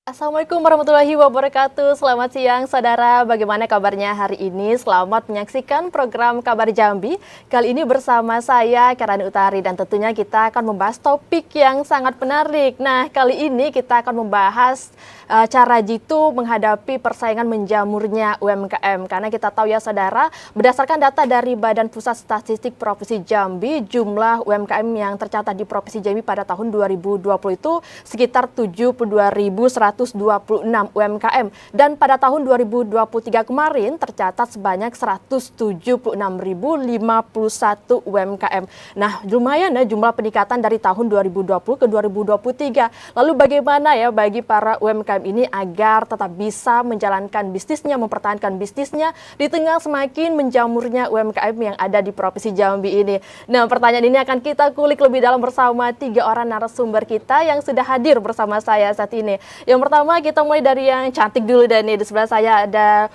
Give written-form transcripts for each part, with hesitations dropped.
Assalamualaikum warahmatullahi wabarakatuh. Selamat siang saudara, bagaimana kabarnya hari ini? Selamat menyaksikan program Kabar Jambi. Kali ini bersama saya Karani Utari dan tentunya kita akan membahas topik yang sangat menarik. Nah, kali ini kita akan membahas cara jitu menghadapi persaingan menjamurnya UMKM. Karena kita tahu ya saudara, berdasarkan data dari Badan Pusat Statistik Provinsi Jambi, jumlah UMKM yang tercatat di Provinsi Jambi pada tahun 2020 itu sekitar 72.126 UMKM dan pada tahun 2023 kemarin tercatat sebanyak 176.051 UMKM. Nah, lumayan ya jumlah peningkatan dari tahun 2020 ke 2023. Lalu bagaimana ya bagi para UMKM ini agar tetap bisa menjalankan bisnisnya, mempertahankan bisnisnya di tengah semakin menjamurnya UMKM yang ada di Provinsi Jambi ini. Nah, pertanyaan ini akan kita kulik lebih dalam bersama 3 orang narasumber kita yang sudah hadir bersama saya saat ini. Yang pertama kita mulai dari yang cantik dulu dan di sebelah saya ada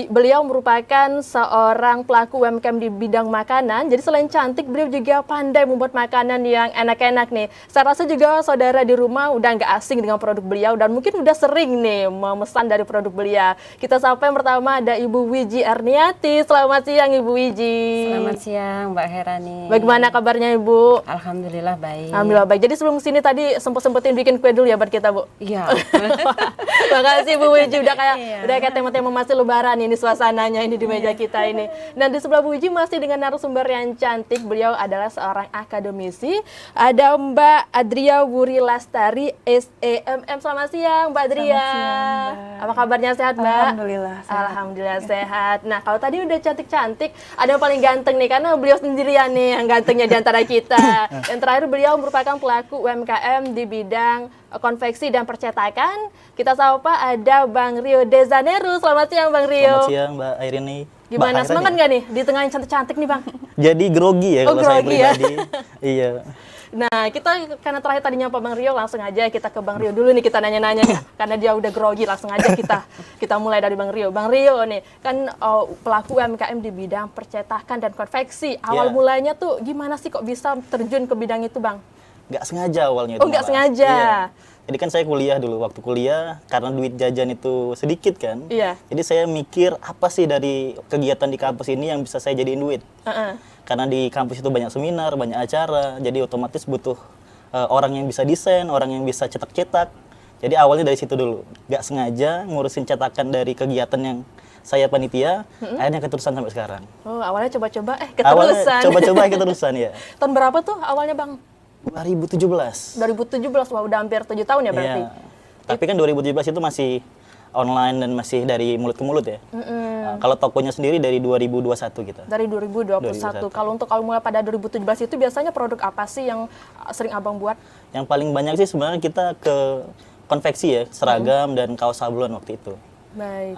beliau merupakan seorang pelaku UMKM di bidang makanan. Jadi selain cantik beliau juga pandai membuat makanan yang enak-enak nih. Saya rasa juga saudara di rumah udah nggak asing dengan produk beliau dan mungkin udah sering nih memesan dari produk beliau. Kita sapa yang pertama ada Ibu Wiji Arniati. Selamat siang Ibu Wiji. Selamat siang Mbak Herani. Bagaimana kabarnya Ibu? Alhamdulillah baik. Alhamdulillah baik. Jadi sebelum sini tadi sempetin bikin kue dulu ya buat kita Bu. Iya. Makasih Bu Wiji udah kayak tema-tema masih lebaran ini suasananya ini di meja kita ini. Dan di sebelah Bu Wiji masih dengan narasumber yang cantik. Beliau adalah seorang akademisi. Ada Mbak Adria Wuri Lastari SEMM. Selamat siang Mbak Adria. Selamat siang, Mbak. Apa kabarnya, sehat Mbak? Alhamdulillah sehat. Alhamdulillah sehat. Nah, kalau tadi udah cantik-cantik, ada yang paling ganteng nih karena beliau sendirian nih yang gantengnya di antara kita. Yang terakhir beliau merupakan pelaku UMKM di bidang konveksi dan percetakan. Kita sapa ada Bang Rio De Janeiro. Selamat siang Bang Rio. Selamat siang Mbak Airini. Gimana, semangat nggak nih di tengah yang cantik-cantik nih Bang? Jadi grogi ya kalau saya grogi ya? pribadi. Iya. Nah, kita karena terakhir tadinya Pak Bang Rio, langsung aja kita ke Bang Rio dulu nih, kita nanya-nanya nih. Karena dia udah grogi, langsung aja kita mulai dari Bang Rio. Bang Rio nih, kan pelaku UMKM di bidang percetakan dan konveksi. Awal mulanya tuh gimana sih kok bisa terjun ke bidang itu Bang? Nggak sengaja awalnya. Oh, nggak sengaja. Iya. Jadi kan saya kuliah dulu, waktu kuliah karena duit jajan itu sedikit kan. Iya. Jadi saya mikir apa sih dari kegiatan di kampus ini yang bisa saya jadiin duit. Karena di kampus itu banyak seminar, banyak acara, jadi otomatis butuh orang yang bisa desain, orang yang bisa cetak-cetak. Jadi awalnya dari situ dulu. Nggak sengaja ngurusin cetakan dari kegiatan yang saya panitia, akhirnya keterusan sampai sekarang. Oh, awalnya coba-coba, keterusan. Awalnya coba-coba keterusan ya. Tahun berapa tuh awalnya Bang? 2017. 2017, wah udah hampir 7 tahun ya berarti? Iya. Tapi kan 2017 itu masih online dan masih dari mulut ke mulut ya. Nah, kalau tokonya sendiri dari 2021 kita. Dari 2021. Kalau untuk awal mulai pada 2017 itu biasanya produk apa sih yang sering Abang buat? Yang paling banyak sih sebenarnya kita ke konveksi ya, seragam dan kaos sablon waktu itu. Baik.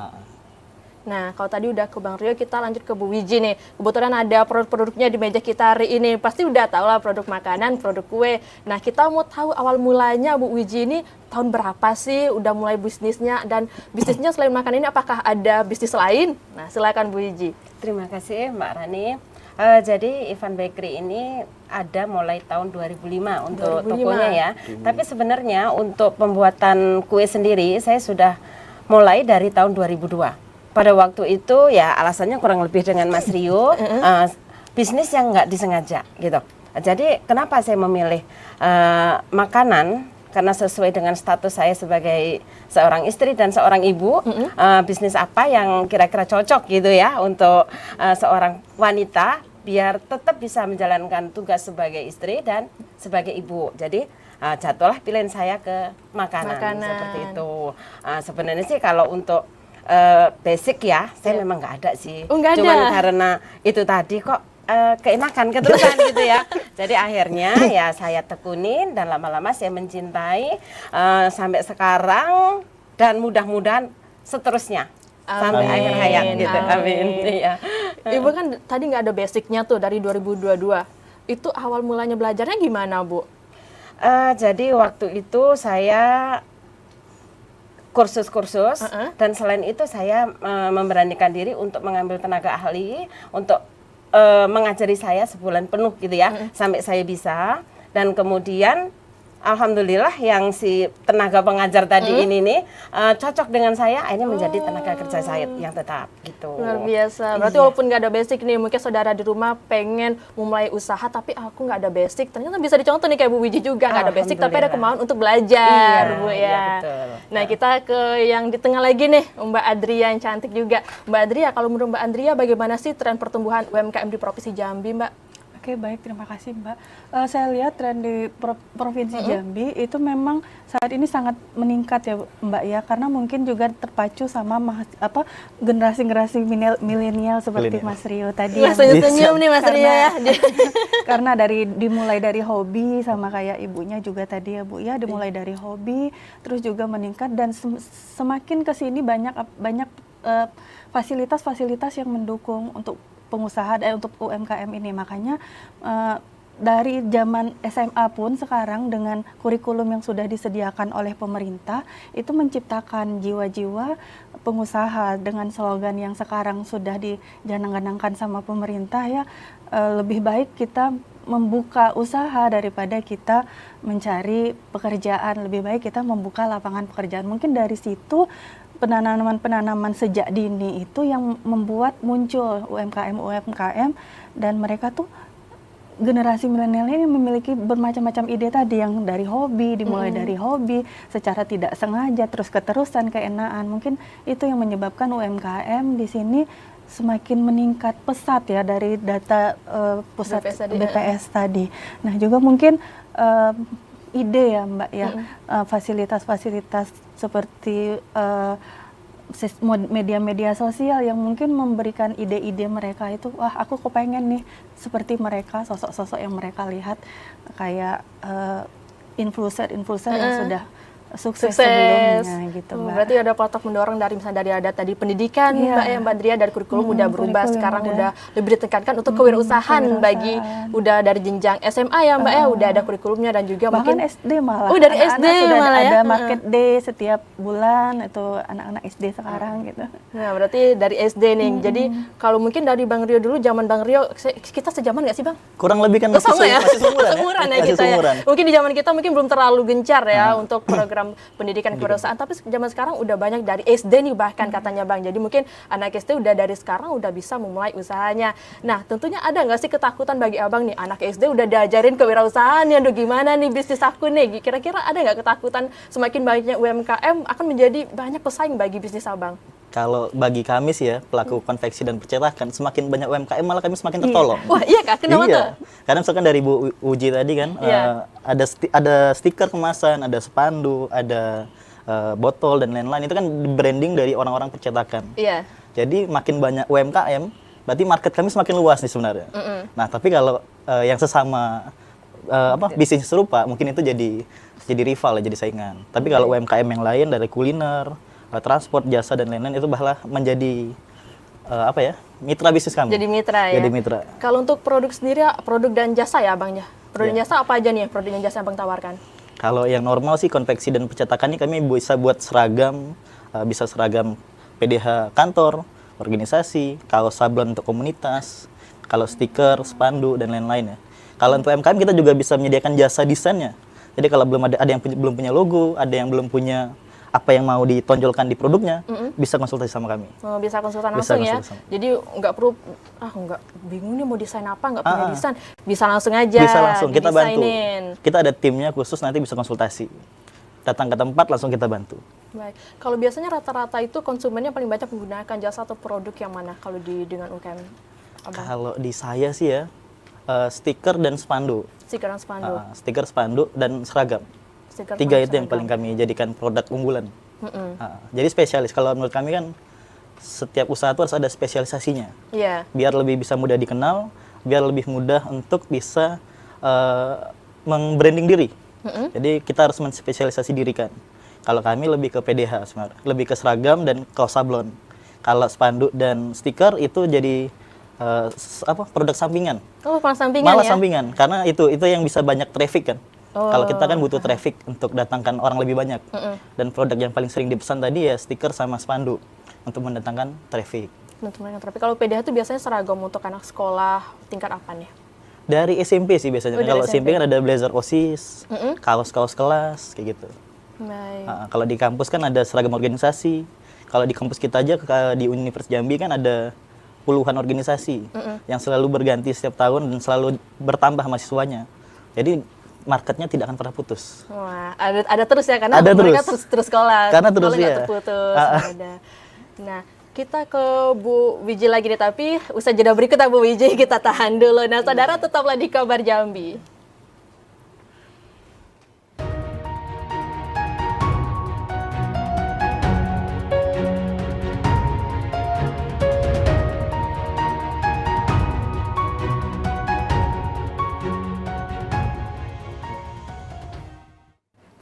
Nah, kalau tadi udah ke Bang Rio, kita lanjut ke Bu Wiji nih. Kebetulan ada produk-produknya di meja kita hari ini. Pasti udah tahu lah produk makanan, produk kue. Nah, kita mau tahu awal mulanya Bu Wiji ini tahun berapa sih udah mulai bisnisnya? Dan bisnisnya selain makanan ini apakah ada bisnis lain? Nah, silakan Bu Wiji. Terima kasih Mbak Rani. Jadi Ivan Bakery ini ada mulai tahun 2005 untuk 2005. tokonya ya. Tapi sebenarnya untuk pembuatan kue sendiri saya sudah mulai dari tahun 2002. Pada waktu itu ya alasannya kurang lebih dengan Mas Rio, bisnis yang nggak disengaja gitu. Jadi kenapa saya memilih makanan? Karena sesuai dengan status saya sebagai seorang istri dan seorang ibu, bisnis apa yang kira-kira cocok gitu ya untuk seorang wanita biar tetap bisa menjalankan tugas sebagai istri dan sebagai ibu. Jadi jatuhlah pilihan saya ke makanan. Seperti itu. Sebenarnya sih kalau untuk basic ya, saya memang nggak ada sih. Oh, nggak ada. Cuman karena itu tadi kok keenakan keterusan gitu ya. Jadi akhirnya ya saya tekunin dan lama-lama saya mencintai sampai sekarang dan mudah-mudahan seterusnya sampai akhir hayat gitu. Amin. Iya. Ibu kan tadi nggak ada basicnya tuh dari 2022. Itu awal mulanya belajarnya gimana Bu? Jadi waktu itu saya kursus-kursus dan selain itu saya memberanikan diri untuk mengambil tenaga ahli untuk mengajari saya sebulan penuh gitu ya sampai saya bisa dan kemudian alhamdulillah yang si tenaga pengajar tadi ini nih cocok dengan saya, akhirnya menjadi tenaga kerja saya yang tetap gitu. Luar biasa. Berarti walaupun nggak ada basic nih, mungkin saudara di rumah pengen memulai usaha, tapi aku nggak ada basic. Ternyata bisa dicontoh nih kayak Bu Wiji juga, nggak ada basic, tapi ada kemauan untuk belajar, Bu ya. Iya, betul. Nah, kita ke yang di tengah lagi nih, Mbak Adria yang cantik juga. Mbak Adria, kalau menurut Mbak Adria, bagaimana sih tren pertumbuhan UMKM di Provinsi Jambi, Mbak? Oke, baik, terima kasih Mbak. Saya lihat tren di Provinsi Jambi itu memang saat ini sangat meningkat ya Mbak ya, karena mungkin juga terpacu sama generasi-generasi milenial seperti Mas Rio tadi. Senyum nih Mas Rio ya. Karena dimulai dari hobi sama kayak ibunya juga tadi ya Bu ya, dimulai dari hobi terus juga meningkat dan semakin ke sini banyak fasilitas-fasilitas yang mendukung untuk pengusaha untuk UMKM ini. Makanya dari zaman SMA pun sekarang dengan kurikulum yang sudah disediakan oleh pemerintah itu menciptakan jiwa-jiwa pengusaha dengan slogan yang sekarang sudah dijanang-janangkan sama pemerintah ya, lebih baik kita membuka usaha daripada kita mencari pekerjaan, lebih baik kita membuka lapangan pekerjaan. Mungkin dari situ penanaman sejak dini itu yang membuat muncul UMKM dan mereka tuh generasi milenial ini memiliki bermacam-macam ide tadi yang dari hobi, dimulai dari hobi secara tidak sengaja terus keterusan keenaan. Mungkin itu yang menyebabkan UMKM di sini semakin meningkat pesat ya dari data pusat BPS tadi. Nah, juga mungkin ide ya Mbak ya, fasilitas-fasilitas seperti media-media sosial yang mungkin memberikan ide-ide mereka itu, wah aku kepengen nih seperti mereka, sosok-sosok yang mereka lihat kayak influencer yang sudah sukses sebelumnya gitu Mbak. Berarti ada potok mendorong dari misalnya dari ada tadi pendidikan Mbak Adria, dari kurikulum udah berubah sekarang udah lebih ditekankan untuk kewirausahaan bagi udah dari jenjang SMA ya Mbak ya, udah ada kurikulumnya dan juga bahkan mungkin SD malah. dari SD sudah malah ya. Ada market day setiap bulan itu anak-anak SD sekarang gitu. Nah, berarti dari SD nih. Jadi kalau mungkin dari Bang Rio dulu, zaman Bang Rio kita sejaman nggak sih Bang? Kurang lebih kan masih sama ya? masih seumuran Seumuran ya Masih kita seumuran. ya. Mungkin di zaman kita mungkin belum terlalu gencar ya untuk program pendidikan kewirausahaan, tapi zaman sekarang udah banyak dari SD nih bahkan katanya Bang. Jadi mungkin anak SD udah dari sekarang udah bisa memulai usahanya. Nah, tentunya ada nggak sih ketakutan bagi Abang nih, anak SD udah diajarin kewirausahaan ya, aduh gimana nih bisnis aku nih? Kira-kira ada nggak ketakutan semakin banyaknya UMKM akan menjadi banyak pesaing bagi bisnis Abang? Kalau bagi kami sih ya, pelaku konveksi dan percetakan, semakin banyak UMKM malah kami semakin tertolong. Wah iya Kak, kenapa tuh? Karena misalkan dari Bu Uji tadi kan, ada stiker kemasan, ada spanduk, ada botol dan lain-lain. Itu kan branding dari orang-orang percetakan. Iya. Jadi makin banyak UMKM, berarti market kami semakin luas nih sebenarnya. Nah, tapi kalau yang sesama bisnis serupa, mungkin itu jadi rival ya, jadi saingan. Tapi kalau UMKM yang lain dari kuliner, transport, jasa dan lain-lain itu malah menjadi mitra bisnis kami. Jadi mitra ya. Jadi mitra. Kalau untuk produk sendiri, produk dan jasa ya Abang ya. Produk dan jasa apa aja nih produk dan jasa yang Abang tawarkan? Kalau yang normal sih konveksi dan percetakan ini kami bisa buat seragam, bisa seragam PDH kantor, organisasi, kaos sablon untuk komunitas, kalau stiker, spanduk dan lain-lain ya. Kalau untuk UMKM kita juga bisa menyediakan jasa desainnya. Jadi kalau belum ada yang belum punya logo, ada yang belum punya apa yang mau ditonjolkan di produknya, bisa konsultasi sama kami. Oh, bisa konsultan langsung ya. Jadi nggak perlu bingung nih mau desain apa, nggak punya desain, bisa langsung aja. Bisa langsung kita bantu. didesainin. Kita ada timnya khusus, nanti bisa konsultasi. Datang ke tempat langsung kita bantu. Baik. Kalau biasanya rata-rata itu konsumennya paling banyak menggunakan jasa atau produk yang mana kalau dengan UMKM? Abang? Kalau di saya sih ya, stiker dan spanduk. Stiker dan spanduk. Stiker, spanduk dan seragam. Stiker, 3 itu yang seragam. paling kami jadikan produk unggulan. Jadi spesialis. Kalau menurut kami kan setiap usaha itu harus ada spesialisasinya. Iya. Biar lebih bisa mudah dikenal, biar lebih mudah untuk bisa meng-branding diri. Jadi kita harus menspesialisasi diri kan. Kalau kami lebih ke PDH sebenarnya, lebih ke seragam dan kaos sablon. Kalau spanduk dan stiker itu jadi produk sampingan. Oh, malah sampingan Malah ya? sampingan, karena itu yang bisa banyak traffic kan. Kalau kita kan butuh traffic untuk datangkan orang lebih banyak. Dan produk yang paling sering dipesan tadi ya stiker sama spanduk untuk mendatangkan traffic. Tapi kalau PDH itu biasanya seragam untuk anak sekolah tingkat apa nih? Dari SMP sih biasanya. Oh, dari Kalau SMP. SMP kan ada blazer OSIS, kaos-kaos kelas kayak gitu. Baik. Kalau di kampus kan ada seragam organisasi. Kalau di kampus kita aja di Universitas Jambi kan ada puluhan organisasi yang selalu berganti setiap tahun dan selalu bertambah mahasiswanya. Jadi marketnya tidak akan pernah putus. Wah, ada terus ya karena Ada mereka terus. terus kelas. Karena terus, Kalau nggak ya. terputus. Ada. Nah, kita ke Bu Wiji lagi nih, tapi usai jeda berikut Bu Wiji kita tahan dulu. Nah, saudara tetaplah di Kabar Jambi.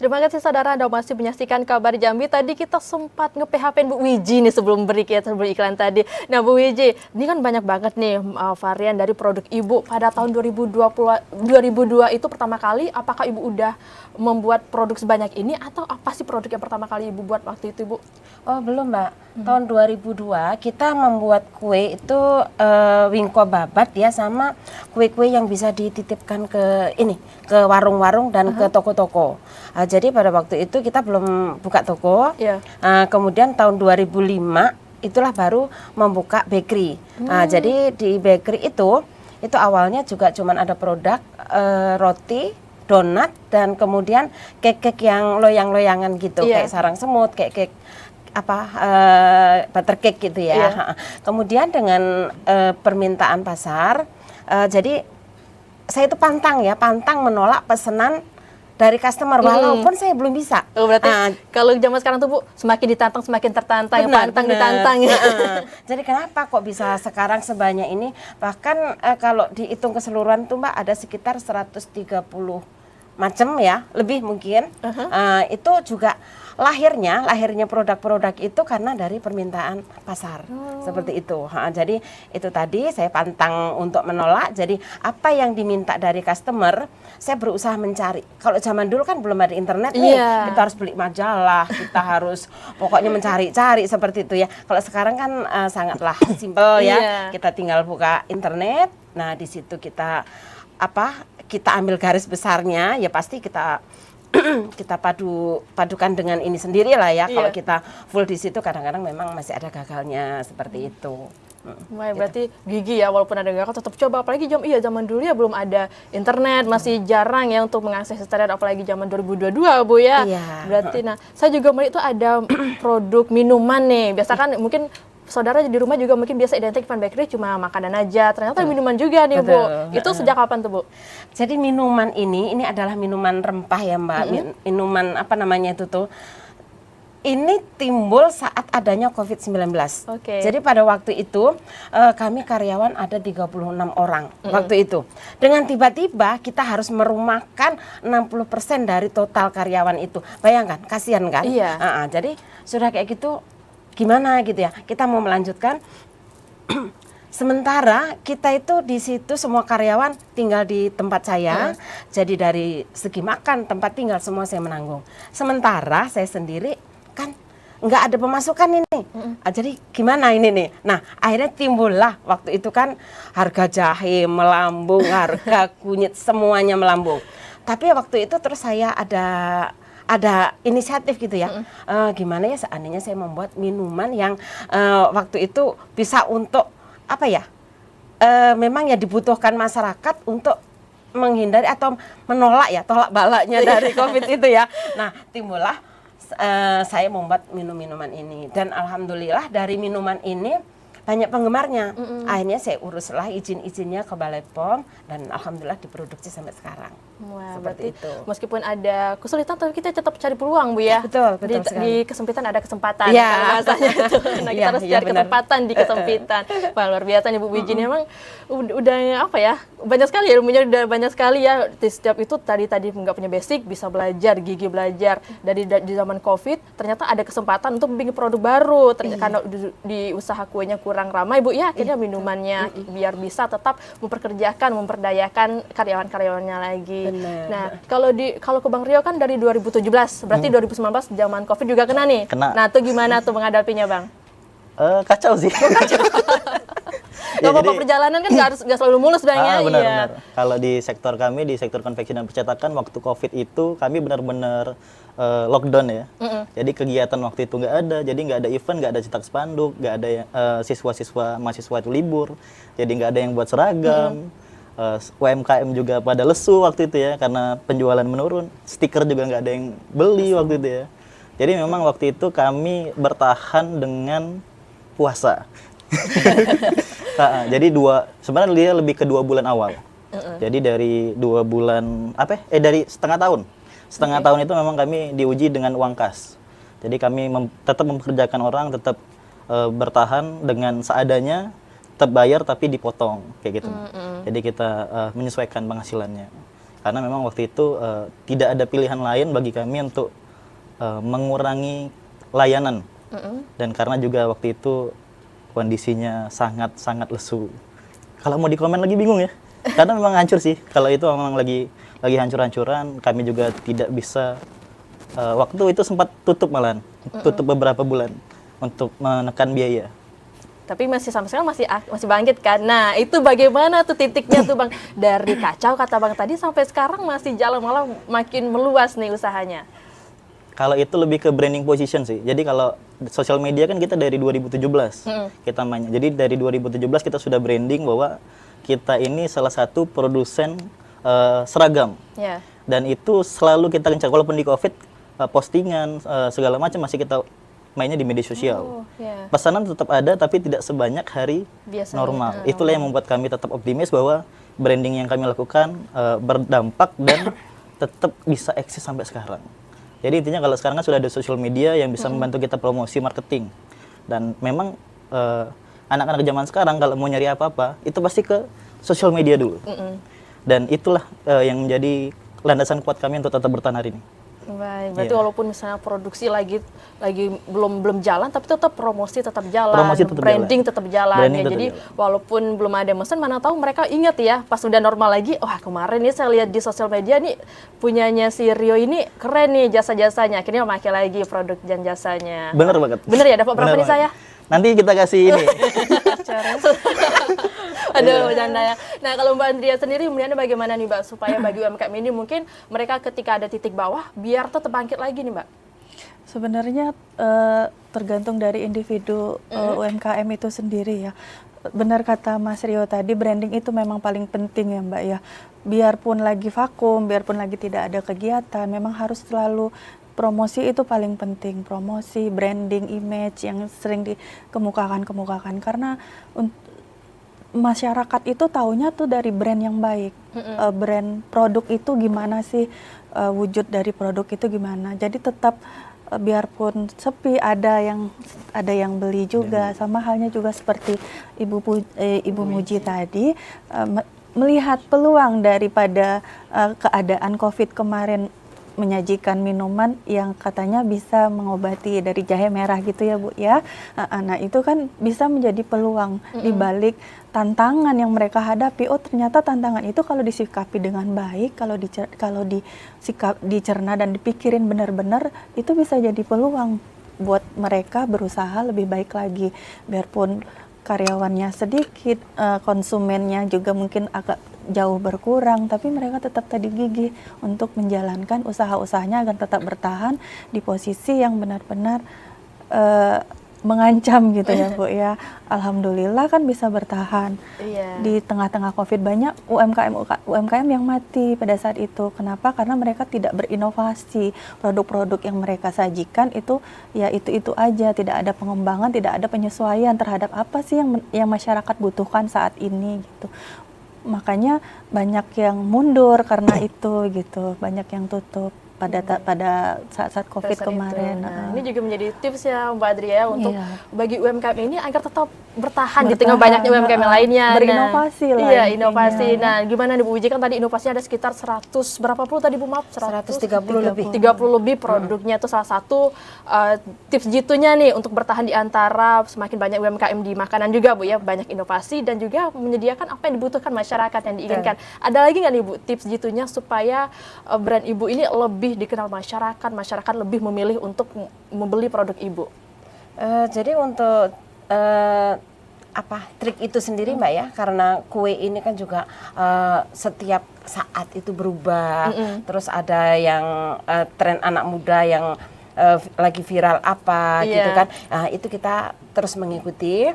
Terima kasih saudara Anda masih menyaksikan Kabar Jambi. Tadi kita sempat nge-PHP Bu Wiji nih sebelum iklan tadi. Nah Bu Wiji, ini kan banyak banget nih varian dari produk Ibu. Pada tahun 2002 itu pertama kali, apakah Ibu udah membuat produk sebanyak ini atau apa sih produk yang pertama kali Ibu buat waktu itu Bu? Oh belum Mbak, tahun 2002 kita membuat kue itu wingko babat ya, sama kue-kue yang bisa dititipkan ke warung-warung dan ke toko-toko. Jadi pada waktu itu kita belum buka toko. Iya. Kemudian tahun 2005 itulah baru membuka bakery. Jadi di bakery itu awalnya juga cuman ada produk roti, donat, dan kemudian cake-cake yang loyang-loyangan gitu, Iya. kayak sarang semut, kayak butter cake gitu ya. Iya. Kemudian dengan permintaan pasar, jadi saya itu pantang menolak pesanan dari customer walaupun saya belum bisa. Oh, berarti kalau zaman sekarang tuh Bu, semakin ditantang semakin tertantang, pantang ditantang. Jadi kenapa kok bisa sekarang sebanyak ini? Bahkan kalau dihitung keseluruhan tuh Mbak ada sekitar 130 macam ya, lebih mungkin. Itu juga lahirnya produk-produk itu karena dari permintaan pasar. Seperti itu. Jadi itu tadi saya pantang untuk menolak. Jadi apa yang diminta dari customer, saya berusaha mencari. Kalau zaman dulu kan belum ada internet nih, kita harus beli majalah, kita harus pokoknya mencari-cari seperti itu ya. Kalau sekarang kan sangatlah simpel ya. Kita tinggal buka internet. Nah, di situ kita ambil garis besarnya, ya pasti kita padukan dengan ini sendiri lah ya. Kalau kita full di situ kadang-kadang memang masih ada gagalnya seperti itu. Wah, berarti gigi ya, walaupun ada gagal tetap coba. Apalagi zaman dulu ya belum ada internet, masih jarang ya untuk mengakses internet, apalagi zaman 2022 Bu ya. Berarti saya juga melihat itu ada produk minuman nih. Biasa kan mungkin saudara di rumah juga mungkin biasa identik Van Bakery cuma makanan aja, ternyata minuman juga nih Bu. Itu sejak kapan tuh Bu? Jadi minuman ini adalah minuman rempah ya Mbak. Minuman apa namanya itu tuh? Ini timbul saat adanya COVID-19. Jadi pada waktu itu kami karyawan ada 36 orang waktu itu. Dengan tiba-tiba kita harus merumahkan 60% dari total karyawan itu. Bayangkan, kasihan kan? Iya. Jadi sudah kayak gitu gimana gitu ya, kita mau melanjutkan. Sementara kita itu di situ semua karyawan tinggal di tempat saya, jadi dari segi makan, tempat tinggal semua saya menanggung. Sementara saya sendiri kan nggak ada pemasukan ini, jadi gimana ini nih? Nah akhirnya timbullah waktu itu kan harga jahe melambung, harga kunyit semuanya melambung. Tapi waktu itu terus saya ada inisiatif gitu ya, gimana ya seandainya saya membuat minuman yang waktu itu bisa untuk memang ya dibutuhkan masyarakat untuk menghindari atau menolak ya tolak balaknya dari COVID itu ya. Nah timbullah saya membuat minuman ini dan alhamdulillah dari minuman ini banyak penggemarnya. Akhirnya saya uruslah izin-izinnya ke Balai POM dan alhamdulillah diproduksi sampai sekarang. Wah, seperti berarti itu. Meskipun ada kesulitan, tapi kita tetap cari peluang Bu ya. Betul Di kesempitan ada kesempatan. Ya. Kalau bahasanya itu. Nah, kita harus cari kesempatan di kesempitan. Wah, luar biasa nih Bu Wiji. Memang udah banyak sekali ya ilmunya, udah banyak sekali ya. Di setiap itu tadi nggak punya basic, bisa belajar, gigi belajar. Di zaman COVID, ternyata ada kesempatan untuk bikin produk baru. Karena di usaha kuenya kurang ramai Bu ya, akhirnya minumannya biar bisa tetap memperdayakan karyawan-karyawannya lagi. Benar. Nah, kalau ke Bang Rio kan dari 2017, berarti 2019 zaman Covid juga kena nih. Kena. Nah, itu gimana tuh menghadapinya Bang? Kacau sih. Kalau bapak perjalanan kan nggak selalu mulus bang ya. Benar, Iya. benar. Kalau di sektor kami, di sektor konveksi dan percetakan, waktu COVID itu kami benar-benar lockdown ya. Jadi kegiatan waktu itu nggak ada, jadi nggak ada event, nggak ada cetak spanduk, nggak ada siswa-siswa mahasiswa itu libur, jadi nggak ada yang buat seragam. UMKM juga pada lesu waktu itu ya, karena penjualan menurun, stiker juga nggak ada yang beli waktu itu ya. Jadi memang waktu itu kami bertahan dengan puasa. Jadi sebenarnya dia lebih ke 2 bulan awal. Jadi dari 2 bulan dari setengah tahun. Setengah tahun itu memang kami diuji dengan uang kas. Jadi kami tetap mempekerjakan orang, tetap bertahan dengan seadanya, tetap bayar tapi dipotong kayak gitu. Jadi kita menyesuaikan penghasilannya. Karena memang waktu itu tidak ada pilihan lain bagi kami untuk mengurangi layanan. Dan karena juga waktu itu kondisinya sangat lesu. Kalau mau dikomen lagi bingung ya. Karena memang hancur sih. Kalau itu memang lagi hancur-hancuran, kami juga tidak bisa waktu itu sempat tutup malahan. Tutup beberapa bulan untuk menekan biaya. Tapi masih sampai sekarang masih bangkit kan. Nah, itu bagaimana tuh titiknya tuh Bang? Dari kacau kata Bang tadi sampai sekarang masih jalan, malah makin meluas nih usahanya. Kalau itu lebih ke branding position sih. Jadi kalau sosial media kan kita dari 2017 kita mainnya. Jadi dari 2017 kita sudah branding bahwa kita ini salah satu produsen seragam. Yeah. Dan itu selalu kita kencang. Walaupun di COVID postingan segala macam masih kita mainnya di media sosial. Yeah. Pesanan tetap ada tapi tidak sebanyak hari Biasanya, normal. Itulah yang membuat kami tetap optimis bahwa branding yang kami lakukan berdampak dan tetap bisa eksis sampai sekarang. Jadi intinya kalau sekarang kan sudah ada social media yang bisa membantu kita promosi marketing. Dan memang anak-anak zaman sekarang kalau mau nyari apa-apa itu pasti ke social media dulu. Dan itulah yang menjadi landasan kuat kami untuk tetap bertahan hari ini. Baik, berarti walaupun misalnya produksi lagi belum jalan, tapi tetap promosi tetap jalan, branding tetap jalan. Branding ya. tetap Jadi jalan. walaupun belum ada mesin, mana tahu mereka ingat ya, pas udah normal lagi, wah kemarin nih saya lihat di sosial media nih punyanya si Rio ini keren nih jasa-jasanya, akhirnya memakai lagi produk dan jasanya. Bener banget. Bener ya, dapat berapa nih saya? Nanti kita kasih ini. Aduh, bercanda ya. Nah, kalau Mbak Andrea sendiri, kemudian bagaimana nih Mbak, supaya bagi UMKM ini mungkin mereka ketika ada titik bawah, biar tetap bangkit lagi nih Mbak? Sebenarnya tergantung dari individu UMKM itu sendiri ya. Benar kata Mas Rio tadi, branding itu memang paling penting ya Mbak ya. Biarpun lagi vakum, biarpun lagi tidak ada kegiatan, memang harus selalu promosi itu paling penting. Promosi, branding, image yang sering dikemukakan karena masyarakat itu taunya tuh dari brand yang baik. Brand produk itu gimana sih, wujud dari produk itu gimana. Jadi tetap biarpun sepi ada yang beli juga. Sama halnya juga seperti Ibu Muji tadi, melihat peluang daripada keadaan COVID kemarin, menyajikan minuman yang katanya bisa mengobati dari jahe merah gitu ya Bu ya. Nah itu kan bisa menjadi peluang di balik tantangan yang mereka hadapi. Oh ternyata tantangan itu kalau disikapi dengan baik, kalau dicerna dan dipikirin benar-benar, itu bisa jadi peluang buat mereka berusaha lebih baik lagi. Biarpun karyawannya sedikit, konsumennya juga mungkin agak jauh berkurang, tapi mereka tetap tadi gigih untuk menjalankan usaha-usahanya agar tetap bertahan di posisi yang benar-benar mengancam gitu ya Bu ya. Alhamdulillah kan bisa bertahan. Di tengah-tengah COVID banyak UMKM yang mati pada saat itu. Kenapa? Karena mereka tidak berinovasi. Produk-produk yang mereka sajikan itu ya itu aja, tidak ada pengembangan, tidak ada penyesuaian terhadap apa sih yang masyarakat butuhkan saat ini gitu. Makanya banyak yang mundur karena itu gitu, banyak yang tutup pada saat COVID kemarin. Nah, ini juga menjadi tips ya Mbak Adria untuk bagi UMKM ini agar tetap bertahan di tengah banyaknya UMKM yang lainnya. Berinovasi lah. Iya, inovasi. Nah, gimana nih Bu Uji, kan tadi inovasinya ada sekitar 100 berapa puluh tadi Bu, maaf? 130 lebih. 30 lebih produknya itu salah satu tips jitunya nih untuk bertahan di antara semakin banyak UMKM di makanan juga Bu ya, banyak inovasi dan juga menyediakan apa yang dibutuhkan masyarakat yang diinginkan. Ada lagi nggak nih Bu tips jitunya supaya brand Ibu ini lebih dikenal masyarakat lebih memilih untuk membeli produk Ibu? Jadi untuk trik itu sendiri Mbak ya, karena kue ini kan juga setiap saat itu berubah. Terus ada yang tren anak muda yang lagi viral apa gitu kan. Itu kita terus mengikuti.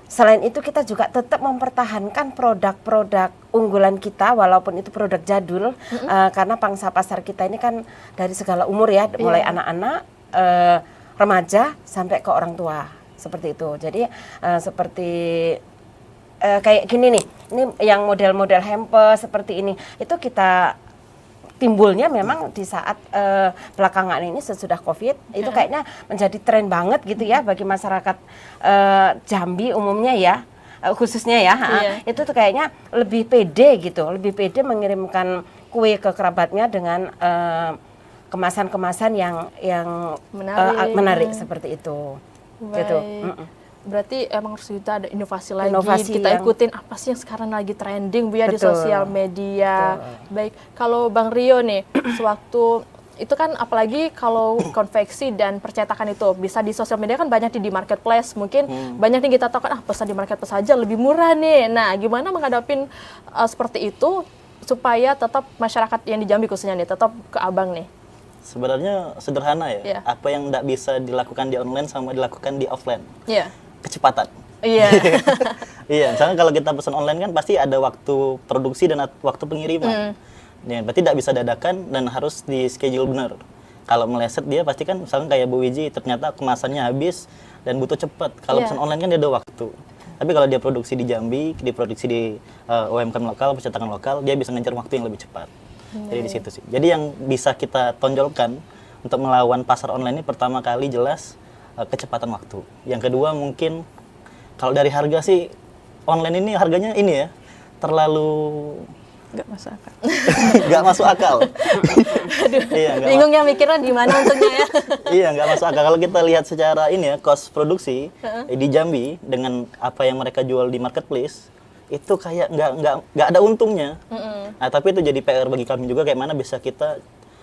Selain itu kita juga tetap mempertahankan produk-produk unggulan kita walaupun itu produk jadul, karena pangsa pasar kita ini kan dari segala umur ya, mulai anak-anak, remaja sampai ke orang tua. Seperti itu. Jadi seperti kayak gini nih. Ini yang model-model hamper seperti ini. Itu kita timbulnya memang di saat belakangan ini sesudah Covid. Itu kayaknya menjadi tren banget gitu ya bagi masyarakat Jambi umumnya ya. Khususnya ya. Itu tuh kayaknya lebih pede gitu. Lebih pede mengirimkan kue ke kerabatnya dengan kemasan-kemasan yang menarik seperti itu. Baik. Gitu. Berarti emang harus kita ada inovasi lagi, Inovasi kita yang- ikutin apa sih yang sekarang lagi trending Bu ya di Betul. sosial media. Baik, kalau Bang Rio nih, sewaktu itu kan apalagi kalau konveksi dan percetakan itu bisa di sosial media kan banyak di marketplace, mungkin banyak nih kita tahu kan pesan di marketplace aja lebih murah nih. Nah, gimana menghadapin seperti itu supaya tetap masyarakat yang di Jambi khususnya nih tetap ke Abang nih? Sebenarnya sederhana ya. Iya. Apa yang tidak bisa dilakukan di online sama dilakukan di offline. Iya. Kecepatan. Iya. Iya, misalnya kalau kita pesan online kan pasti ada waktu produksi dan waktu pengiriman. Ya, berarti tidak bisa dadakan dan harus di schedule benar. Kalau meleset dia pasti kan misalnya kayak Bu Wiji ternyata kemasannya habis dan butuh cepat. Kalau pesan online kan dia ada waktu. Tapi kalau dia produksi di Jambi, diproduksi di UMKM lokal, percetakan lokal, dia bisa ngejar waktu yang lebih cepat. Jadi di situ sih. Jadi yang bisa kita tonjolkan untuk melawan pasar online ini pertama kali jelas kecepatan waktu. Yang kedua mungkin kalau dari harga sih online ini harganya ini ya terlalu Nggak masuk akal. nggak masuk akal. Iya, nggak Bingung ya mikirnya di mana untungnya ya. Iya, nggak masuk akal. Kalau kita lihat secara ini ya, cost produksi di Jambi dengan apa yang mereka jual di marketplace, itu kayak nggak ada untungnya. Nah, tapi itu jadi PR bagi kami juga, kayak mana bisa kita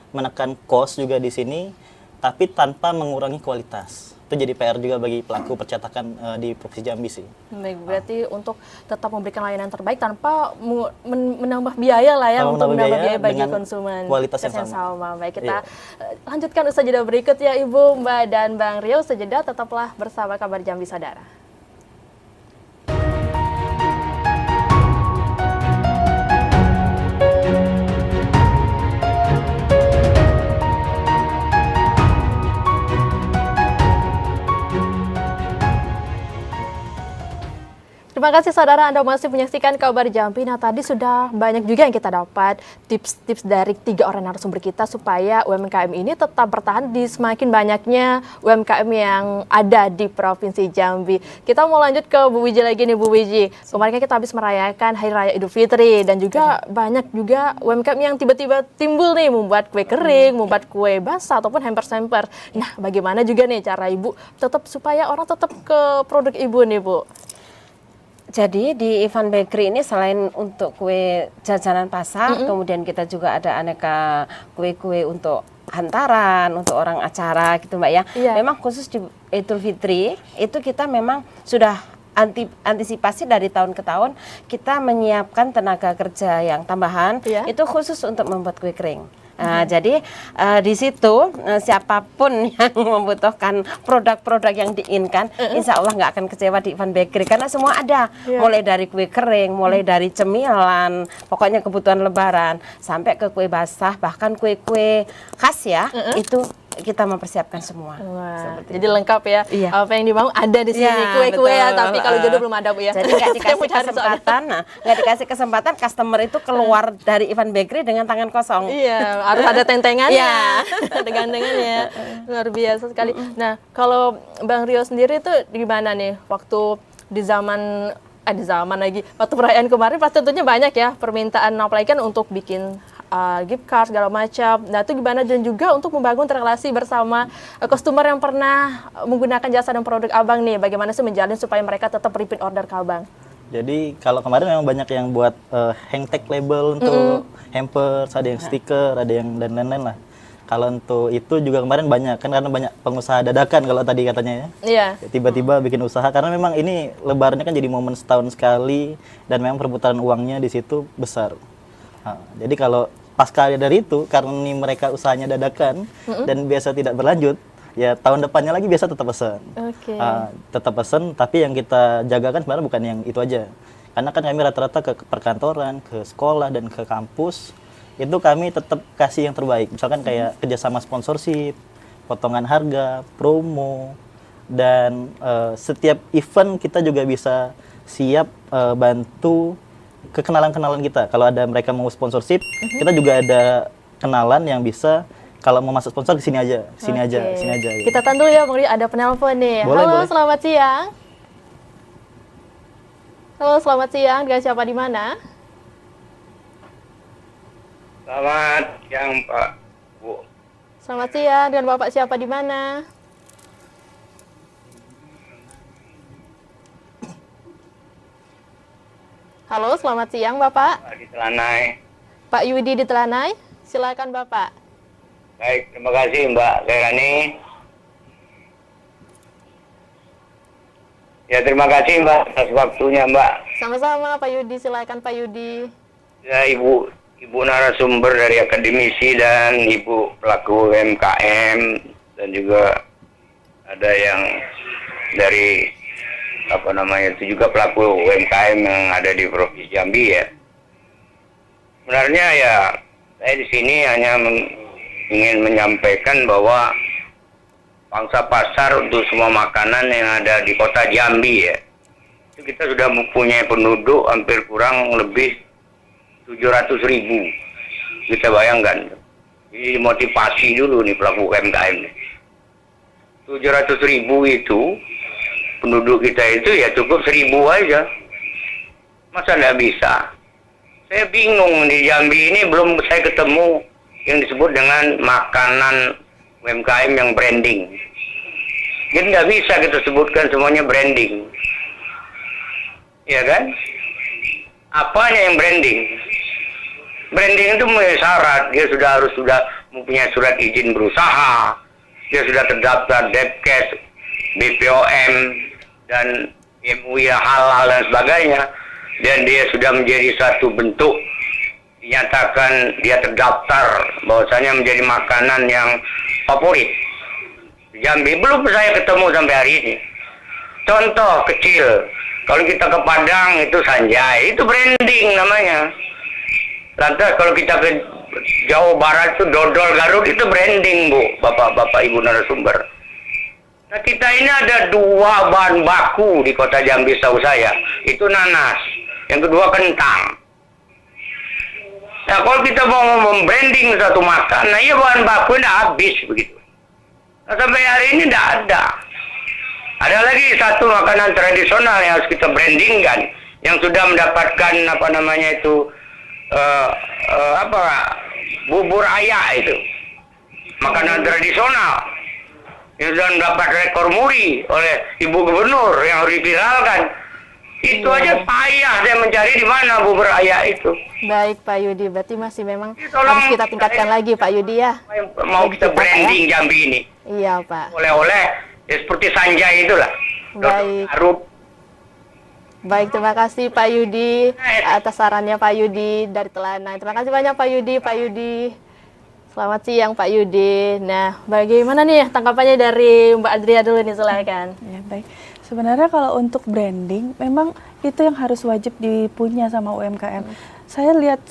menekan cost juga di sini, tapi tanpa mengurangi kualitas. Itu jadi PR juga bagi pelaku percetakan di Provinsi Jambi sih. Baik, berarti untuk tetap memberikan layanan terbaik tanpa menambah biaya lah ya, Tanpa untuk menambah menambah biaya biaya bagi dengan konsumen. kualitas yang sama. Baik, kita Iya. lanjutkan usaha jeda berikut ya Ibu, Mbak, dan Bang Rio. Sejeda tetaplah bersama Kabar Jambi Saudara. Terima kasih saudara, Anda masih menyaksikan Kabar Jambi. Nah, tadi sudah banyak juga yang kita dapat tips-tips dari 3 orang narasumber kita supaya UMKM ini tetap bertahan di semakin banyaknya UMKM yang ada di Provinsi Jambi. Kita mau lanjut ke Bu Wiji lagi nih, Bu Wiji. Kemarin kan kita habis merayakan Hari Raya Idul Fitri dan juga banyak juga UMKM yang tiba-tiba timbul nih membuat kue kering, membuat kue basah ataupun hamper-hamper. Nah, bagaimana juga nih cara Ibu tetap supaya orang tetap ke produk Ibu nih, Bu? Jadi di Ivan Bakery ini selain untuk kue jajanan pasar, kemudian kita juga ada aneka kue-kue untuk hantaran, untuk orang acara gitu Mbak ya. Iya. Memang khusus di Idul Fitri itu kita memang sudah antisipasi dari tahun ke tahun, kita menyiapkan tenaga kerja yang tambahan, Iya. itu khusus untuk membuat kue kering. Nah, jadi di situ siapapun yang membutuhkan produk-produk yang diinginkan, insya Allah nggak akan kecewa di Ivan Bakery karena semua ada, mulai dari kue kering, mulai dari cemilan, pokoknya kebutuhan Lebaran, sampai ke kue basah, bahkan kue-kue khas ya, itu kita mempersiapkan semua. Wah, Seperti jadi itu. lengkap ya. Iya. Apa yang dimau ada di sini, Ya, kue-kue ya, betul. tapi kalau jodoh belum ada Bu ya. Jadi nggak Saya dikasih mau cari soalnya. kesempatan, nggak dikasih kesempatan customer itu keluar dari Ivan Bakery dengan tangan kosong. Iya, harus ada tentengannya, Iya. ada gandengannya, luar biasa sekali. Nah, kalau Bang Rio sendiri tuh gimana nih waktu di zaman lagi, waktu perayaan kemarin pasti tentunya banyak ya permintaan apalagi kan untuk bikin gift card segala macam. Nah, itu gimana dan juga untuk membangun relasi bersama customer yang pernah menggunakan jasa dan produk Abang nih, bagaimana sih menjalin supaya mereka tetap repeat order ke Abang? Jadi kalau kemarin memang banyak yang buat hang tag label untuk hampers, ada yang stiker, ada yang dan lain-lain lah. Kalau untuk itu juga kemarin banyak kan, karena banyak pengusaha dadakan kalau tadi katanya ya. Iya. Tiba-tiba bikin usaha karena memang ini lebarannya kan jadi momen setahun sekali dan memang perputaran uangnya di situ besar. Nah, jadi kalau pasca dari itu karena ini mereka usahanya dadakan dan biasa tidak berlanjut, ya tahun depannya lagi biasa tetap pesan. Oke. Tetap pesan, tapi yang kita jaga kan sebenarnya bukan yang itu aja. Karena kan kami rata-rata ke perkantoran, ke sekolah dan ke kampus itu kami tetap kasih yang terbaik. Misalkan kayak kerjasama sponsorship, potongan harga, promo, dan setiap event kita juga bisa siap bantu ke kenalan-kenalan kita. Kalau ada mereka mau sponsorship, kita juga ada kenalan yang bisa kalau mau masuk sponsor di sini aja, sini aja, sini aja. Gitu. Kita tahan dulu ya, Bang Rudi, ada penelpon nih. Boleh, Halo, boleh. selamat siang. Halo, selamat siang. Dengan siapa di mana? Selamat siang Pak, Bu. Selamat siang. Dengan Bapak siapa di mana? Halo, selamat siang Bapak. Pak di Telanai. Pak Yudi di Telanai. Silakan Bapak. Baik, terima kasih Mbak Khairani. Ya terima kasih Mbak atas waktunya Mbak. Sama-sama Pak Yudi. Silakan Pak Yudi. Ya Ibu narasumber dari akademisi dan Ibu pelaku UMKM dan juga ada yang dari itu juga pelaku UMKM yang ada di Provinsi Jambi ya. Sebenarnya ya saya di sini hanya ingin menyampaikan bahwa pangsa pasar untuk semua makanan yang ada di kota Jambi ya, itu kita sudah mempunyai penduduk hampir kurang lebih 700.000. Kita bayangkan. Jadi motivasi dulu nih pelaku UMKM. 700.000 itu penduduk kita itu ya cukup 1.000 aja. Masa nggak bisa? Saya bingung di Jambi ini belum saya ketemu yang disebut dengan makanan UMKM yang branding. Jadi nggak bisa kita sebutkan semuanya branding. Ya kan? Apanya yang branding? Branding itu mempunyai syarat, dia sudah mempunyai surat izin berusaha, dia sudah terdaftar Depkes, BPOM, dan MUI halal dan sebagainya, dan dia sudah menjadi satu bentuk dinyatakan dia terdaftar bahwasanya menjadi makanan yang favorit. Jambi belum saya ketemu sampai hari ini. Contoh kecil, kalau kita ke Padang itu Sanjay, itu branding namanya. Lantas kalau kita ke Jawa Barat itu dodol Garut, itu branding Bu, bapak-bapak ibu narasumber. Nah kita ini ada 2 bahan baku di kota Jambi setahu saya, itu nanas, yang kedua kentang. Nah kalau kita mau membranding satu makan, nah iya bahan baku udah habis begitu. Nah sampai hari ini tidak ada. Ada lagi satu makanan tradisional yang harus kita brandingkan, yang sudah mendapatkan bubur ayak itu, makanan tradisional yang sudah mendapat rekor muri oleh Ibu Gubernur yang harus diviralkan. Itu aja payah saya mencari di mana bubur ayak itu. Baik Pak Yudi, berarti masih memang Tolong harus kita tingkatkan lagi Pak Yudi ya. Mau kita branding Jambi ini. Iya Pak. Oleh-oleh ya seperti Sanjay itulah. Baik. Garut. Baik, terima kasih Pak Yudi atas sarannya Pak Yudi dari Telanai. Terima kasih banyak Pak Yudi. Selamat siang Pak Yudi. Nah, bagaimana nih tanggapannya dari Mbak Adria dulu nih, silakan. Ya, baik. Sebenarnya kalau untuk branding, memang itu yang harus wajib dipunya sama UMKM. Saya lihat,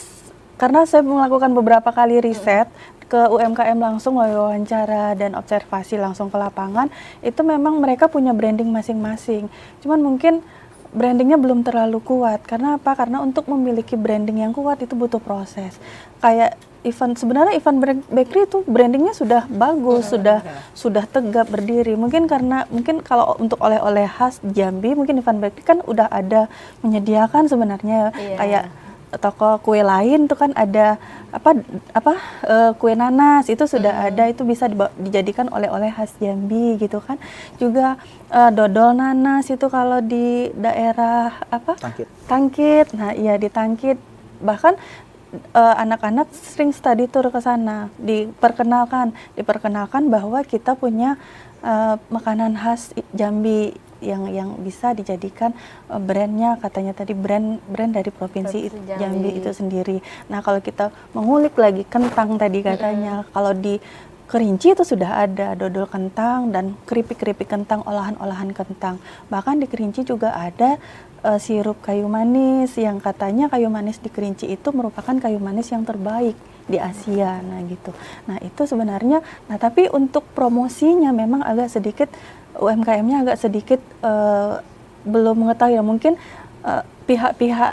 karena saya melakukan beberapa kali riset ke UMKM langsung melalui wawancara dan observasi langsung ke lapangan, itu memang mereka punya branding masing-masing. Cuman mungkin brandingnya belum terlalu kuat. Karena apa? Karena untuk memiliki branding yang kuat itu butuh proses. Kayak sebenarnya event bakery itu brandingnya sudah bagus, sudah tegap berdiri. Mungkin kalau untuk oleh-oleh khas Jambi, mungkin event bakery kan udah ada menyediakan sebenarnya kayak toko kue lain tuh kan ada kue nanas itu sudah ada, itu bisa dijadikan oleh-oleh khas Jambi gitu kan. Juga dodol nanas itu kalau di daerah Tangkit. Tangkit. Nah, iya di Tangkit. Bahkan anak-anak sering study tour ke sana, diperkenalkan bahwa kita punya makanan khas Jambi yang bisa dijadikan brandnya, katanya tadi brand dari provinsi Jambi itu sendiri. Nah, kalau kita mengulik lagi kentang tadi katanya, kalau di Kerinci itu sudah ada dodol kentang dan keripik-keripik kentang, olahan-olahan kentang. Bahkan di Kerinci juga ada sirup kayu manis yang katanya kayu manis di Kerinci itu merupakan kayu manis yang terbaik di Asia. Nah gitu. Nah itu sebenarnya, nah tapi untuk promosinya memang agak sedikit, UMKM-nya agak sedikit belum mengetahui ya, mungkin pihak-pihak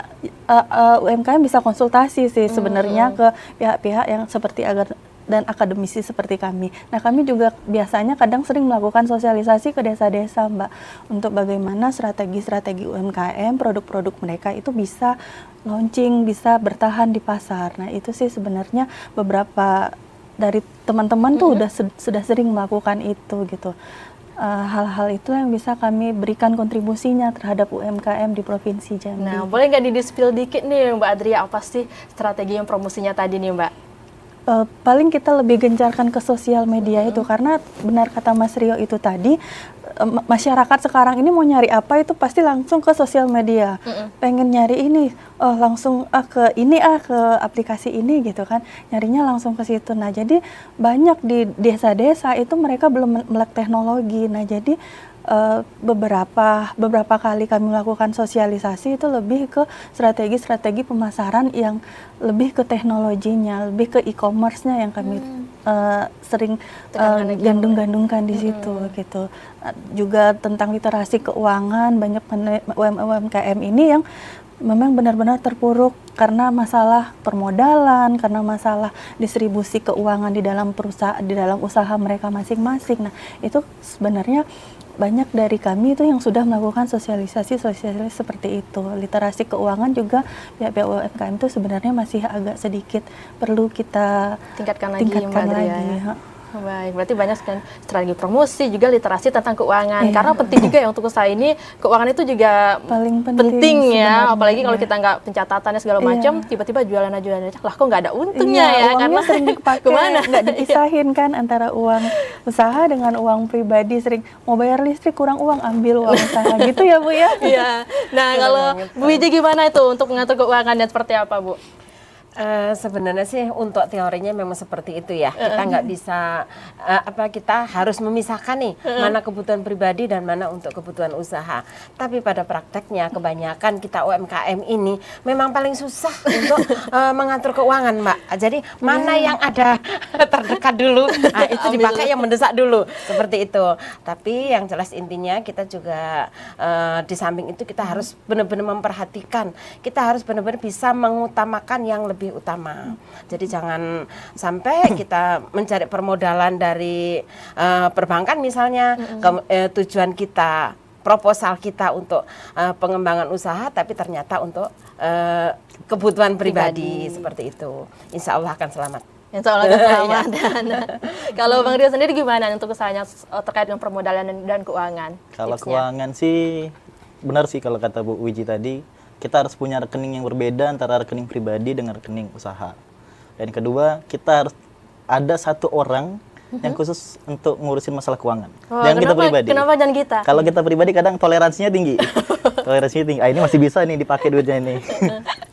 UMKM bisa konsultasi sih sebenarnya ke pihak-pihak yang seperti dan akademisi seperti kami. Nah, kami juga biasanya kadang sering melakukan sosialisasi ke desa-desa, Mbak, untuk bagaimana strategi-strategi UMKM, produk-produk mereka itu bisa launching, bisa bertahan di pasar. Nah, itu sih sebenarnya beberapa dari teman-teman tuh sudah sering melakukan itu gitu. Hal-hal itu yang bisa kami berikan kontribusinya terhadap UMKM di Provinsi Jambi. Nah, boleh nggak di-spill dikit nih, Mbak Adria, apa sih strategi yang promosinya tadi nih, Mbak? Paling kita lebih gencarkan ke sosial media itu, karena benar kata Mas Rio itu tadi, masyarakat sekarang ini mau nyari apa itu pasti langsung ke sosial media. Pengen nyari ini, langsung ke aplikasi ini gitu kan, nyarinya langsung ke situ. Nah jadi banyak di desa-desa itu mereka belum melek teknologi. Nah jadi beberapa kali kami melakukan sosialisasi itu lebih ke strategi-strategi pemasaran yang lebih ke teknologinya, lebih ke e-commerce-nya yang kami sering gandung-gandungkan di situ gitu. Juga tentang literasi keuangan, banyak UMKM ini yang memang benar-benar terpuruk karena masalah permodalan, karena masalah distribusi keuangan di dalam perusahaan, di dalam usaha mereka masing-masing. Nah, itu sebenarnya banyak dari kami itu yang sudah melakukan sosialisasi seperti itu. Literasi keuangan juga pihak-pihak UMKM itu sebenarnya masih agak sedikit perlu kita tingkatkan lagi. Baik, berarti banyak strategi promosi, juga literasi tentang keuangan. Karena penting juga ya untuk usaha ini, keuangan itu juga paling penting ya. Apalagi kalau kita nggak pencatatannya segala macam, tiba-tiba jualan aja, lah kok nggak ada untungnya ya? Uangnya Karena sering dipakai, nggak dipisahin kan antara uang usaha dengan uang pribadi. Sering mau bayar listrik kurang uang, ambil uang usaha gitu ya Bu ya? Iya. Nah kalau Bu Wiji gimana itu untuk mengatur keuangannya seperti apa Bu? Sebenarnya sih untuk teorinya memang seperti itu ya. Kita nggak bisa kita harus memisahkan nih mana kebutuhan pribadi dan mana untuk kebutuhan usaha. Tapi pada prakteknya kebanyakan kita UMKM ini memang paling susah untuk mengatur keuangan, Mbak. Jadi mana yang ada terdekat dulu, itu dipakai yang mendesak dulu, seperti itu. Tapi yang jelas intinya kita juga di samping itu kita harus benar-benar memperhatikan. Kita harus benar-benar bisa mengutamakan yang lebih utama. Jadi jangan sampai kita mencari permodalan dari perbankan misalnya, tujuan kita, proposal kita untuk pengembangan usaha, tapi ternyata untuk kebutuhan pribadi seperti itu. Insya Allah akan selamat. Insya Allah akan selamat. Kalau Bang Rio sendiri gimana untuk usahanya terkait dengan permodalan dan keuangan? Kalau tipsnya? keuangan sih benar sih kalau kata Bu Wiji tadi. Kita harus punya rekening yang berbeda antara rekening pribadi dengan rekening usaha. Dan kedua, kita harus ada satu orang yang khusus untuk ngurusin masalah keuangan. Jangan kita pribadi. Kenapa jangan kita? Kalau kita pribadi kadang toleransinya tinggi. Toleransinya tinggi. Ini masih bisa nih dipakai duitnya ini.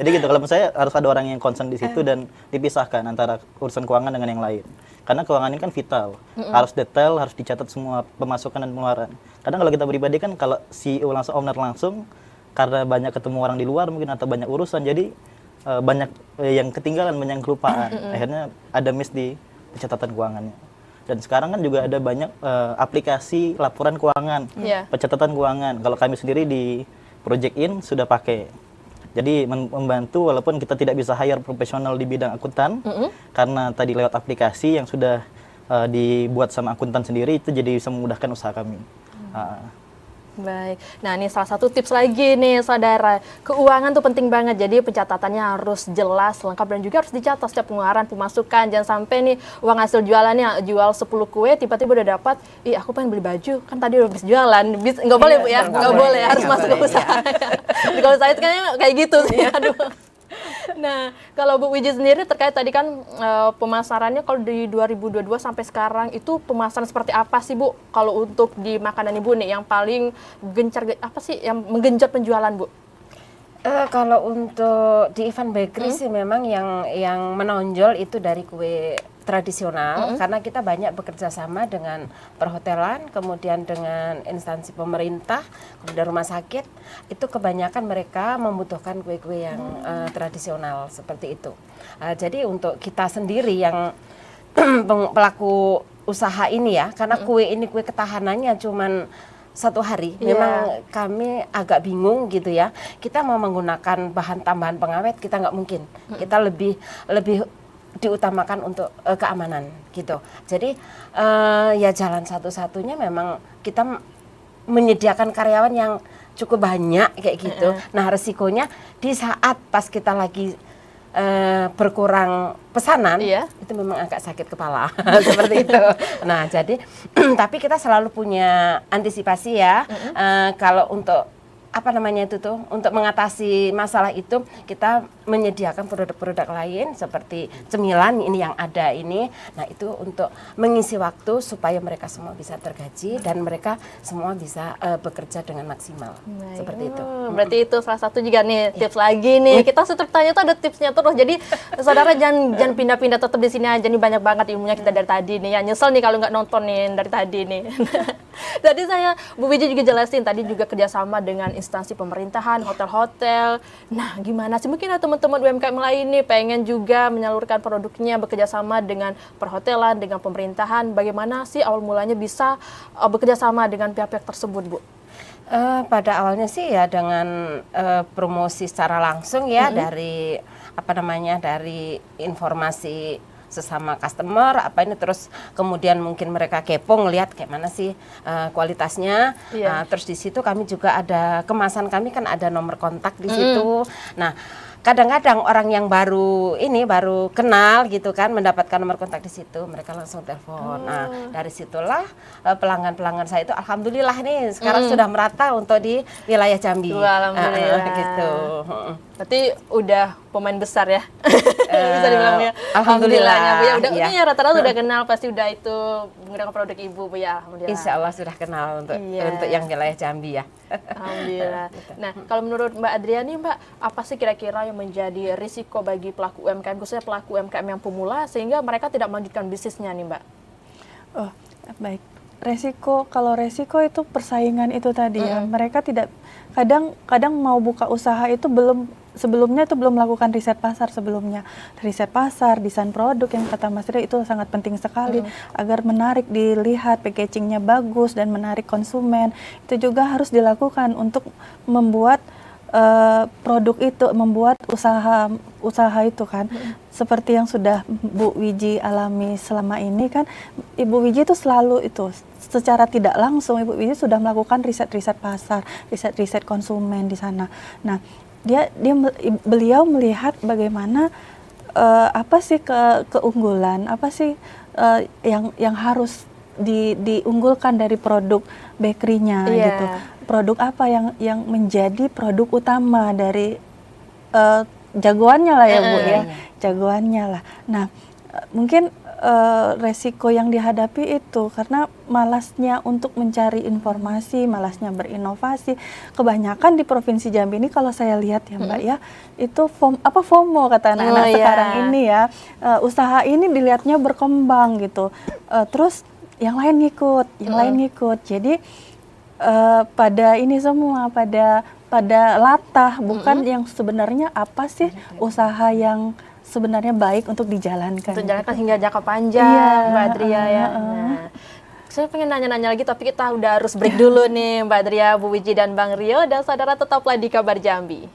Jadi gitu, kalau menurut saya harus ada orang yang concern di situ dan dipisahkan antara urusan keuangan dengan yang lain. Karena keuangan ini kan vital. Harus detail, harus dicatat semua pemasukan dan pengeluaran. Kadang kalau kita pribadi kan kalau CEO langsung, owner langsung, karena banyak ketemu orang di luar mungkin atau banyak urusan, jadi banyak yang ketinggalan, banyak yang kelupaan. Akhirnya ada miss di pencatatan keuangannya. Dan sekarang kan juga ada banyak aplikasi laporan keuangan, pencatatan keuangan. Kalau kami sendiri di Project In sudah pakai. Jadi membantu walaupun kita tidak bisa hire profesional di bidang akuntan, karena tadi lewat aplikasi yang sudah dibuat sama akuntan sendiri, itu jadi bisa memudahkan usaha kami. Baik, nah ini salah satu tips lagi nih saudara, keuangan tuh penting banget, jadi pencatatannya harus jelas, lengkap dan juga harus dicatat setiap pengeluaran, pemasukan, jangan sampai nih uang hasil jualannya jual 10 kue, tiba-tiba udah dapat, aku pengen beli baju, kan tadi udah habis jualan, nggak boleh Bu ya, nggak boleh, harus masuk ke usaha. Kalau saya itu kayaknya kayak gitu sih, aduh. Nah, kalau Bu Wiji sendiri terkait tadi kan pemasarannya kalau di 2022 sampai sekarang itu pemasaran seperti apa sih Bu? Kalau untuk di makanan Ibu nih yang paling gencar apa sih yang menggenjot penjualan Bu? Kalau untuk di Ivan Bakery sih memang yang menonjol itu dari kue tradisional karena kita banyak bekerja sama dengan perhotelan, kemudian dengan instansi pemerintah, kemudian rumah sakit. Itu kebanyakan mereka membutuhkan kue-kue yang tradisional seperti itu. Jadi untuk kita sendiri yang pelaku usaha ini ya, karena kue ini kue ketahanannya cuman 1 hari, memang kami agak bingung gitu ya. Kita mau menggunakan bahan tambahan pengawet kita nggak mungkin. Kita lebih diutamakan untuk keamanan gitu. Jadi ya jalan satu-satunya memang kita menyediakan karyawan yang cukup banyak kayak gitu. Nah resikonya di saat pas kita lagi berkurang pesanan, itu memang agak sakit kepala seperti itu. Nah jadi tapi kita selalu punya antisipasi ya. Kalau untuk apa namanya itu tuh untuk mengatasi masalah itu kita menyediakan produk-produk lain seperti cemilan ini yang ada ini. Nah itu untuk mengisi waktu supaya mereka semua bisa tergaji dan mereka semua bisa bekerja dengan maksimal. Seperti itu. Berarti itu salah satu juga nih tips lagi nih. Kita setiap tanya tuh ada tipsnya terus. Jadi saudara jangan pindah-pindah, tetap di sini aja nih, banyak banget ilmunya kita dari tadi nih. Ya nyesel nih kalau nggak nonton nih dari tadi nih. Tadi Bu Wiji juga jelasin tadi juga kerjasama dengan instansi pemerintahan, hotel-hotel. Nah, gimana sih mungkin ada teman-teman UMKM lain nih pengen juga menyalurkan produknya bekerjasama dengan perhotelan, dengan pemerintahan. Bagaimana sih awal mulanya bisa bekerjasama dengan pihak-pihak tersebut, Bu? Pada awalnya sih ya dengan promosi secara langsung ya dari apa namanya dari informasi sesama customer apa ini, terus kemudian mungkin mereka kepo ngelihat kayak mana sih kualitasnya. Terus di situ kami juga ada kemasan, kami kan ada nomor kontak di situ. Nah kadang-kadang orang yang baru kenal gitu kan mendapatkan nomor kontak di situ, mereka langsung telepon. Nah dari situlah pelanggan-pelanggan saya itu alhamdulillah nih sekarang sudah merata untuk di wilayah Jambi. Alhamdulillah gitu. Berarti udah pemain besar ya. Bisa dibilang ya. Alhamdulillah. Bu ya. Udah ya. ini ya rata-rata udah kenal, pasti udah itu menggunakan produk Ibu Bu ya. Alhamdulillah. Insya Allah sudah kenal untuk yang wilayah Jambi ya. Alhamdulillah. Nah, kalau menurut Mbak Adriani, Mbak, apa sih kira-kira yang menjadi risiko bagi pelaku UMKM, khususnya pelaku UMKM yang pemula, sehingga mereka tidak melanjutkan bisnisnya nih, Mbak? Oh, baik. Kalau resiko itu persaingan itu tadi ya. Mereka tidak kadang mau buka usaha itu sebelumnya itu belum melakukan riset pasar sebelumnya. Riset pasar, desain produk yang kata Mas Ria itu sangat penting sekali agar menarik dilihat, packagingnya bagus dan menarik konsumen. Itu juga harus dilakukan untuk membuat produk itu, membuat usaha itu kan. Seperti yang sudah Bu Wiji alami selama ini kan, Ibu Wiji itu selalu itu secara tidak langsung Ibu Wiji sudah melakukan riset-riset pasar, riset-riset konsumen di sana. Nah, beliau melihat bagaimana apa sih keunggulan, apa sih yang harus diunggulkan dari produk bakery-nya gitu. Produk apa yang menjadi produk utama dari jagoannya lah ya Bu ya. Jagoannya lah. Nah, mungkin resiko yang dihadapi itu karena malasnya untuk mencari informasi, malasnya berinovasi. Kebanyakan di Provinsi Jambi ini kalau saya lihat ya Mbak ya, itu FOMO kata anak-anak sekarang ini ya. Usaha ini dilihatnya berkembang gitu. Terus yang lain ngikut. Jadi pada ini semua pada latah, bukan yang sebenarnya apa sih usaha yang sebenarnya baik untuk dijalankan. Untuk dijalankan hingga jangka panjang, Mbak Adria ya. Nah, saya pengen nanya-nanya lagi, tapi kita udah harus break dulu nih, Mbak Adria, Bu Wiji, dan Bang Rio. Dan saudara tetaplah di Kabar Jambi.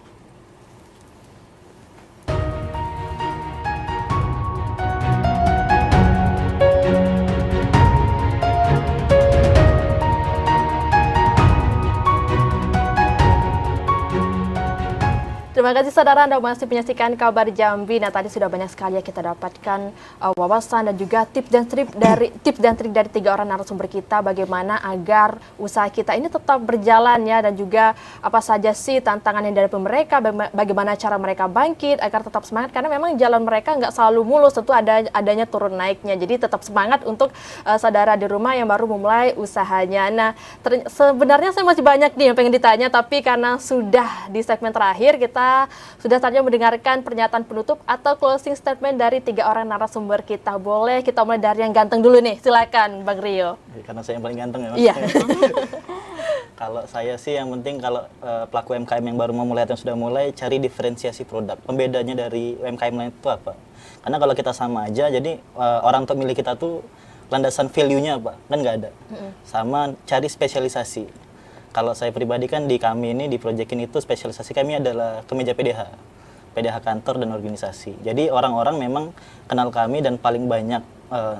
Terima Terima kasih saudara Anda masih menyaksikan Kabar Jambi. Nah, tadi sudah banyak sekali ya kita dapatkan wawasan dan juga tips dan trik dari 3 orang narasumber kita bagaimana agar usaha kita ini tetap berjalan ya, dan juga apa saja sih tantangan yang dari mereka, bagaimana cara mereka bangkit agar tetap semangat, karena memang jalan mereka nggak selalu mulus, tentu adanya turun naiknya. Jadi tetap semangat untuk saudara di rumah yang baru memulai usahanya. Nah, sebenarnya saya masih banyak nih yang pengen ditanya, tapi karena sudah di segmen terakhir, kita sudah saja mendengarkan pernyataan penutup atau closing statement dari 3 orang narasumber kita. Boleh kita mulai dari yang ganteng dulu nih, silakan Bang Rio. Karena saya yang paling ganteng ya, Mas. Iya. Kalau saya sih yang penting kalau pelaku UMKM yang baru mau mulai atau sudah mulai, cari diferensiasi produk. Pembedanya dari UMKM lain itu apa? Karena kalau kita sama aja, jadi orang untuk milih kita tuh landasan value-nya apa? Kan nggak ada. Sama cari spesialisasi. Kalau saya pribadi kan di kami ini, di Project ini itu spesialisasi kami adalah kemeja PDH kantor dan organisasi. Jadi orang-orang memang kenal kami dan paling banyak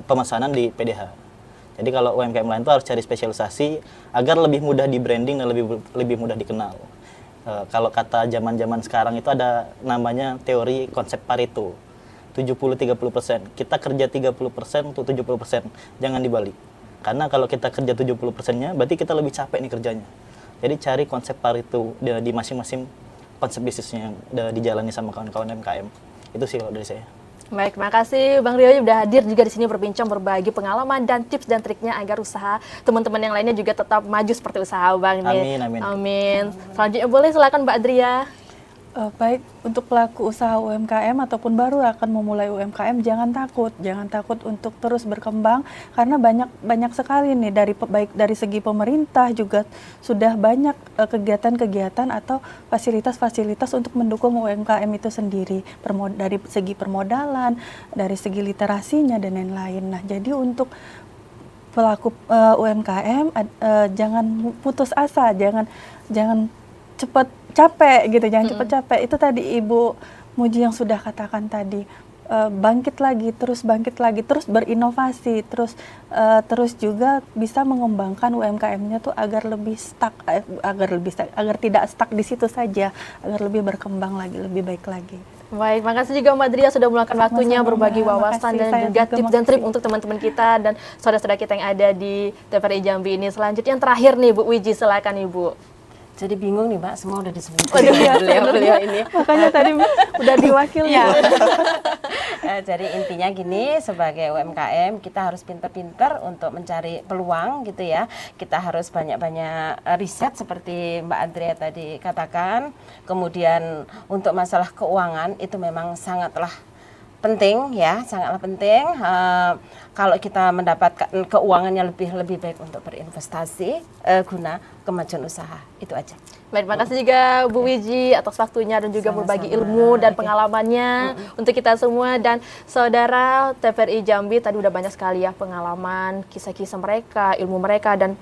pemesanan di PDH. Jadi kalau UMKM lain itu harus cari spesialisasi agar lebih mudah di branding dan lebih mudah dikenal. Kalau kata zaman-zaman sekarang itu ada namanya teori konsep Pareto. 70-30%. Kita kerja 30% untuk 70%. Jangan dibalik. Karena kalau kita kerja 70%-nya, berarti kita lebih capek nih kerjanya. Jadi cari konsep Pareto di masing-masing konsep bisnisnya yang dijalani sama kawan-kawan UMKM. Itu sih kalau dari saya. Baik, terima kasih Bang Rio sudah hadir juga di sini berbincang, berbagi pengalaman dan tips dan triknya agar usaha teman-teman yang lainnya juga tetap maju seperti usaha Bang. Amin, amin. Amin. Selanjutnya boleh silakan Mbak Adria. Baik, untuk pelaku usaha UMKM ataupun baru akan memulai UMKM, jangan takut untuk terus berkembang, karena banyak sekali nih baik dari segi pemerintah juga sudah banyak kegiatan-kegiatan atau fasilitas-fasilitas untuk mendukung UMKM itu sendiri, dari segi permodalan, dari segi literasinya dan lain-lain. Nah, jadi untuk pelaku UMKM jangan putus asa, jangan cepat capek gitu, jangan cepat capek. Itu tadi Ibu Muji yang sudah katakan tadi, bangkit lagi, terus berinovasi, terus juga bisa mengembangkan UMKM-nya tuh agar tidak stuck di situ saja, agar lebih berkembang lagi, lebih baik lagi. Baik, makasih juga Mbak Adria sudah meluangkan waktunya berbagi wawasan dan juga tips dan trik untuk teman-teman kita dan saudara-saudara kita yang ada di TVRI Jambi ini. Selanjutnya yang terakhir nih Bu Wiji, silakan Ibu. Jadi bingung nih Mbak, semua udah disebutkan beliau ini. Makanya tadi udah diwakili. Jadi intinya gini, sebagai UMKM kita harus pinter-pinter untuk mencari peluang gitu ya. Kita harus banyak-banyak riset seperti Mbak Andrea tadi katakan. Kemudian untuk masalah keuangan itu memang sangatlah penting ya, sangatlah penting. Kalau kita mendapatkan keuangannya lebih baik untuk berinvestasi guna kemajuan usaha. Itu aja. Baik, terima kasih juga Bu Wiji atas waktunya dan juga berbagi ilmu dan pengalamannya untuk kita semua. Dan saudara TVRI Jambi tadi udah banyak sekali ya pengalaman, kisah-kisah mereka, ilmu mereka, dan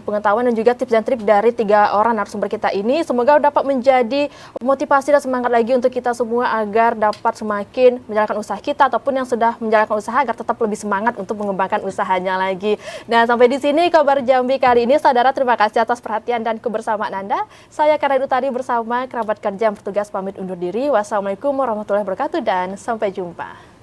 pengetahuan dan juga tips dan trik dari 3 orang narasumber kita ini. Semoga dapat menjadi motivasi dan semangat lagi untuk kita semua agar dapat semakin menjalankan usaha kita ataupun yang sudah menjalankan usaha agar tetap lebih semangat untuk mengembangkan usahanya lagi. Nah, sampai di sini Kabar Jambi kali ini. Saudara, terima kasih atas perhatian dan kebersamaan Anda. Saya Karen Utari bersama kerabat kerja yang bertugas pamit undur diri. Wassalamualaikum warahmatullahi wabarakatuh dan sampai jumpa.